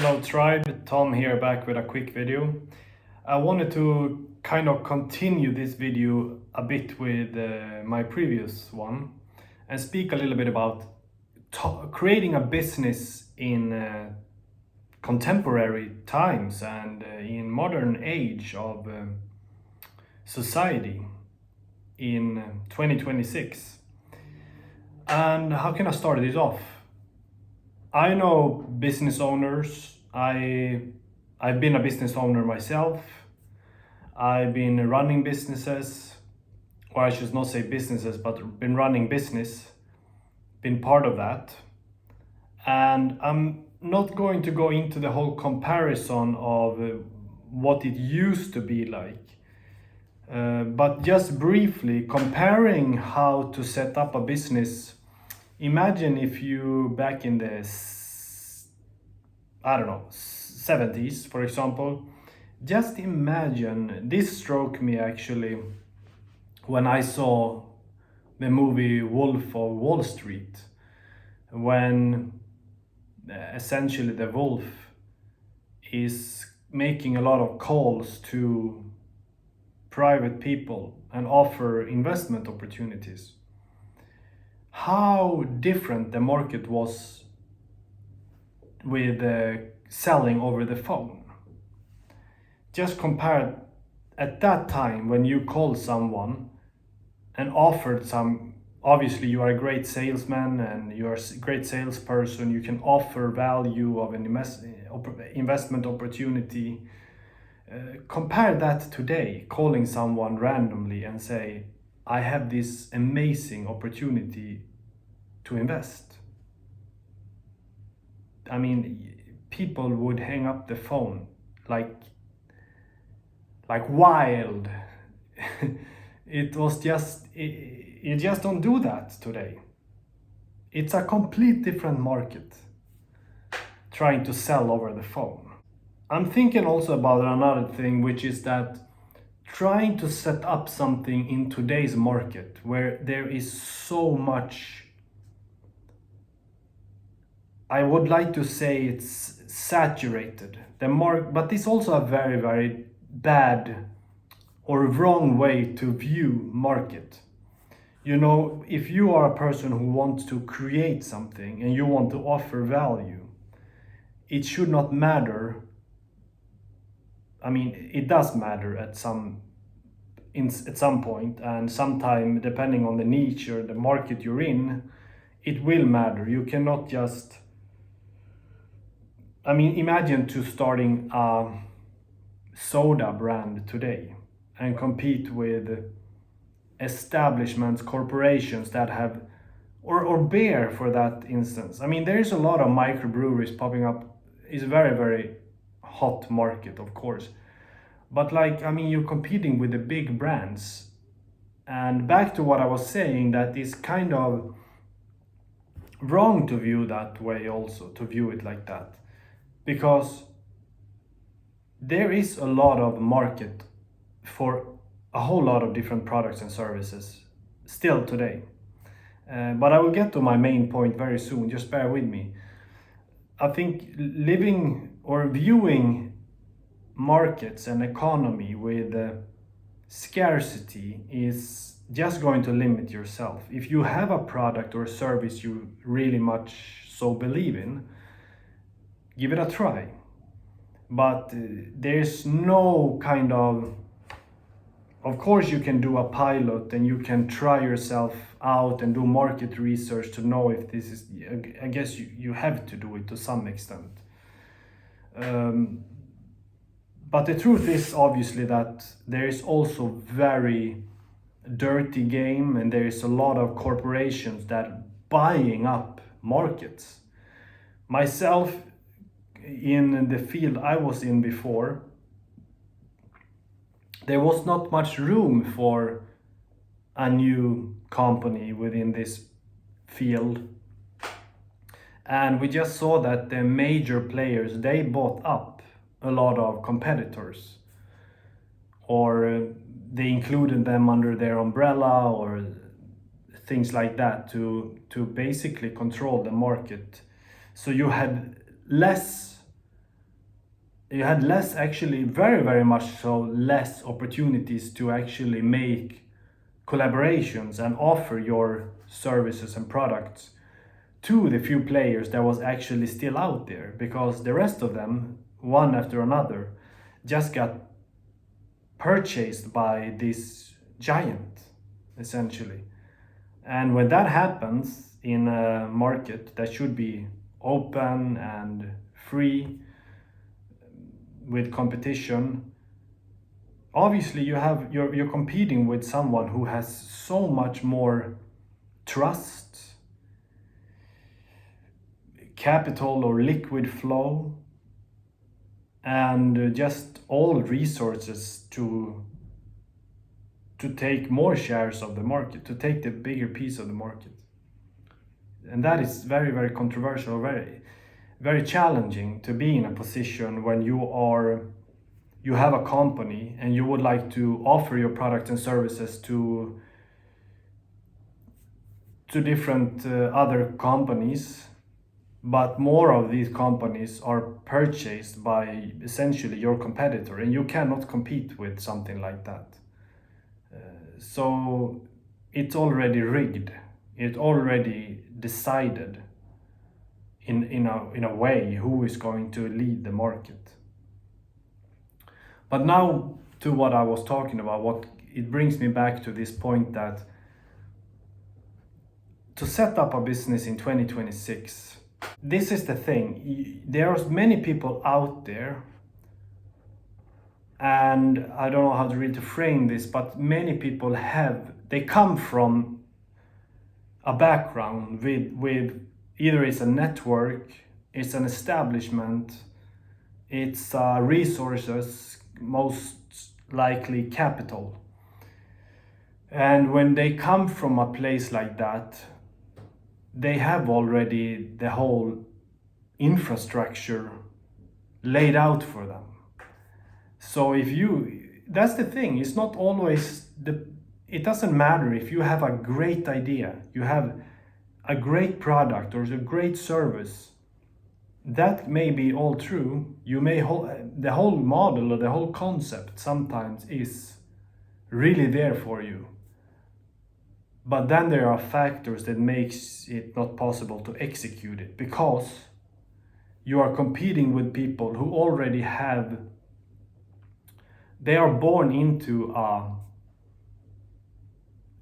Hello Tribe, Tom here back with a quick video. I wanted to kind of continue this video a bit with my previous one and speak a little bit about creating a business in contemporary times and in modern age of society in 2026. And how can I start this off? I know business owners. I've been a business owner myself. I've been running businesses, or I should not say businesses, but been running business, been part of that. And I'm not going to go into the whole comparison of what it used to be like. But just briefly comparing how to set up a business. Imagine if you back in the 70s, for example. Just imagine, this struck me actually when I saw the movie Wolf of Wall Street, when essentially the wolf is making a lot of calls to private people and offer investment opportunities. How different the market was with selling over the phone. Just compare at that time when you called someone and offered some, obviously you are a great salesman and you're a great salesperson, you can offer value of an investment opportunity. Compare that today, calling someone randomly and say, I have this amazing opportunity to invest. I mean, people would hang up the phone like wild. It was just, you just don't do that today. It's a complete different market trying to sell over the phone. I'm thinking also about another thing, which is that trying to set up something in today's market where there is so much, I would like to say it's saturated. But it's also a very, very bad or wrong way to view market. You know, if you are a person who wants to create something and you want to offer value, it should not matter. I mean, it does matter at some point, and sometime, depending on the niche or the market you're in, it will matter. You cannot just, I mean, imagine to starting a soda brand today and compete with establishments, corporations that have, or beer for that instance. I mean, there is a lot of microbreweries popping up. It's a very, very hot market, of course. But I mean, you're competing with the big brands. And back to what I was saying, that is kind of wrong to view that way also, to view it like that. Because there is a lot of market for a whole lot of different products and services still today. But I will get to my main point very soon, just bear with me. I think living or viewing markets and economy with scarcity is just going to limit yourself. If you have a product or service you really much so believe in, give it a try. But there's no kind of course you can do a pilot and you can try yourself out and do market research to know if this is, I guess you have to do it to some extent. But the truth is obviously that there is also very dirty game, and there is a lot of corporations that buying up markets. Myself, in the field I was in before, there was not much room for a new company within this field. And we just saw that the major players, they bought up a lot of competitors, or they included them under their umbrella or things like that to basically control the market. So you had less you had less, actually very much so, less opportunities to actually make collaborations and offer your services and products to the few players that was actually still out there, because the rest of them, one after another, just got purchased by this giant, essentially. And when that happens in a market that should be open and free with competition, obviously you're competing with someone who has so much more trust, capital or liquid flow, and just all resources to take more shares of the market, to take the bigger piece of the market. And that is very controversial, very challenging to be in a position when you have a company and you would like to offer your products and services to different other companies, but more of these companies are purchased by essentially your competitor, and you cannot compete with something like that. So it's already rigged. It's already decided in a way who is going to lead the market. But now to what I was talking about, what it brings me back to this point that to set up a business in 2026, this is the thing. There are many people out there, and I don't know how to really frame this, but many people they come from a background with either it's a network, it's an establishment, it's resources, most likely capital. And when they come from a place like that, they have already the whole infrastructure laid out for them. So that's the thing, it's not always it doesn't matter if you have a great idea, you have a great product or a great service. That may be all true. The whole model or the whole concept sometimes is really there for you. But then there are factors that makes it not possible to execute it, because you are competing with people who already they are born into a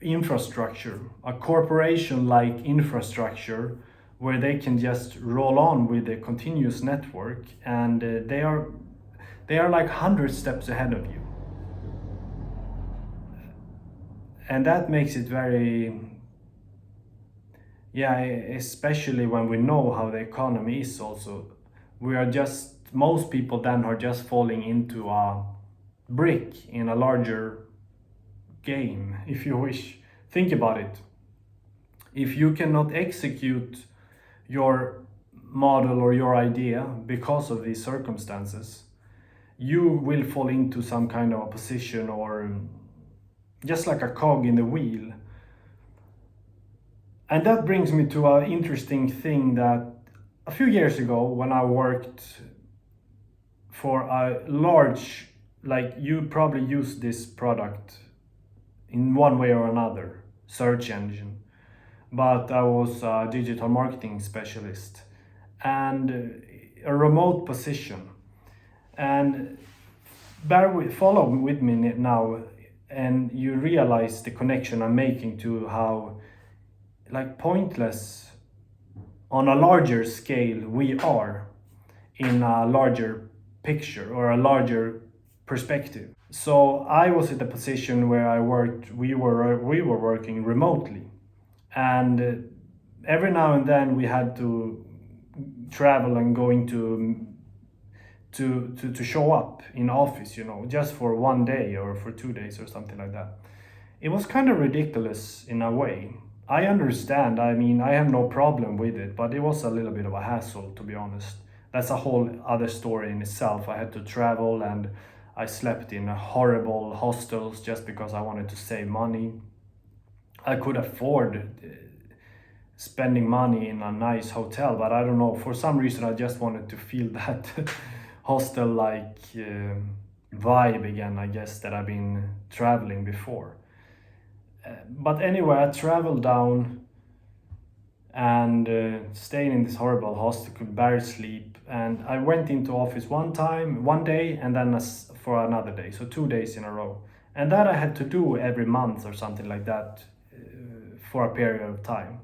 infrastructure, a corporation-like infrastructure, where they can just roll on with a continuous network, and they are like 100 steps ahead of you. And that makes it very, yeah, especially when we know how the economy is also. Most people then are just falling into a brick in a larger game, if you wish. Think about it. If you cannot execute your model or your idea because of these circumstances, you will fall into some kind of a position, or just like a cog in the wheel. And that brings me to an interesting thing that a few years ago, when I worked for a large, like, you probably use this product in one way or another, search engine, but I was a digital marketing specialist and a remote position. And follow with me now, and you realize the connection I'm making to how, like, pointless on a larger scale we are in a larger picture or a larger perspective. So I was in the position where we were working remotely, and every now and then we had to travel and going to show up in office, just for one day or for 2 days or something like that. It was kind of ridiculous in a way. I understand, I mean, I have no problem with it, but it was a little bit of a hassle, to be honest. That's a whole other story in itself. I had to travel, and I slept in horrible hostels just because I wanted to save money. I could afford spending money in a nice hotel, but I don't know, for some reason I just wanted to feel that hostel like vibe again, I guess, that I've been traveling before. But anyway, I traveled down and staying in this horrible hostel, could barely sleep. And I went into office one day, and then for another day, so 2 days in a row. And that I had to do every month or something like that for a period of time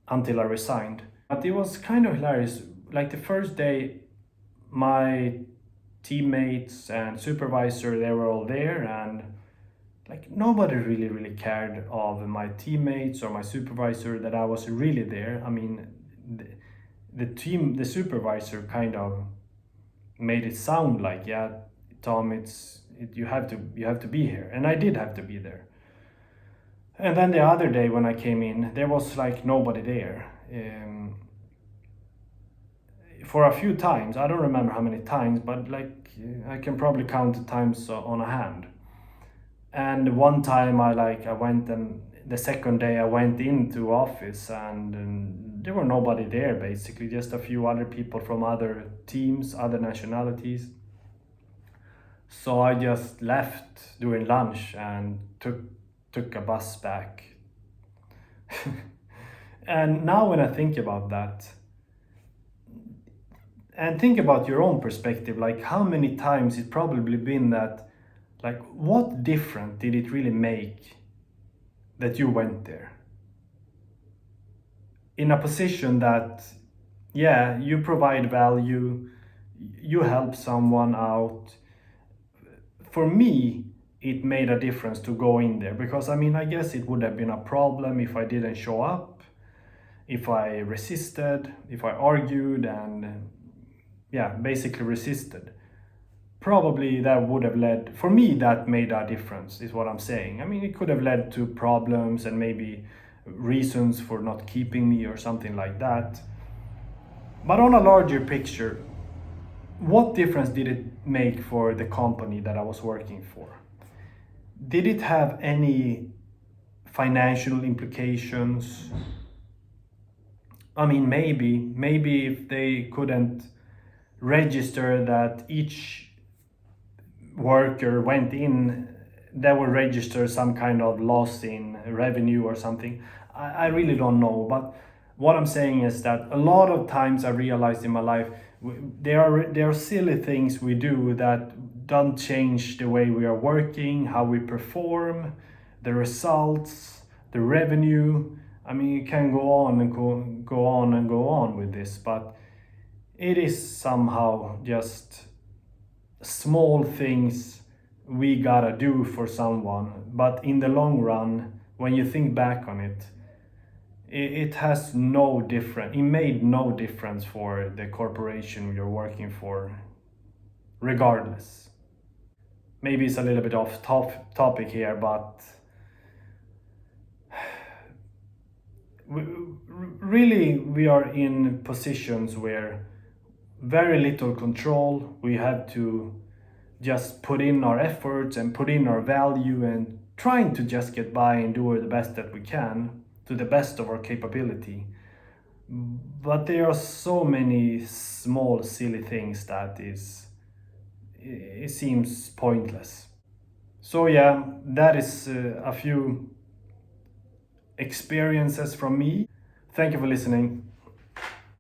until I resigned. But it was kind of hilarious. Like the first day, my teammates and supervisor, they were all there, and like nobody really cared of my teammates or my supervisor that I was really there. I mean, the supervisor kind of made it sound like, yeah, Tom, you have to be here, and I did have to be there. And then the other day when I came in, there was like nobody there. For a few times, I don't remember how many times, but like I can probably count the times on a hand. And one time I went, and the second day I went into office, and there were nobody there, basically just a few other people from other teams, other nationalities. So I just left during lunch and took a bus back. And now when I think about that, and think about your own perspective, like how many times it's probably been that, like what difference did it really make that you went there in a position that, yeah, you provide value, you help someone out. For me, it made a difference to go in there, because I mean, I guess it would have been a problem if I didn't show up, if I resisted, if I argued, and yeah, basically resisted. Probably that would have led, for me, that made a difference, is what I'm saying. I mean, it could have led to problems and maybe reasons for not keeping me or something like that. But on a larger picture, what difference did it make for the company that I was working for? Did it have any financial implications? I mean, maybe if they couldn't register that each worker went in, that would register some kind of loss in revenue or something. I really don't know. But what I'm saying is that a lot of times I realized in my life, there are silly things we do that don't change the way we are working, how we perform, the results, the revenue. I mean, you can go on and go on and go on with this, but it is somehow just small things we gotta do for someone. But in the long run, when you think back on it, it has no difference. It made no difference for the corporation you're working for, regardless. Maybe it's a little bit off topic here, but really we are in positions where very little control. We have to just put in our efforts and put in our value and trying to just get by and do the best that we can to the best of our capability. But there are so many small silly things that it seems pointless. So yeah, that is a few experiences from me. Thank you for listening.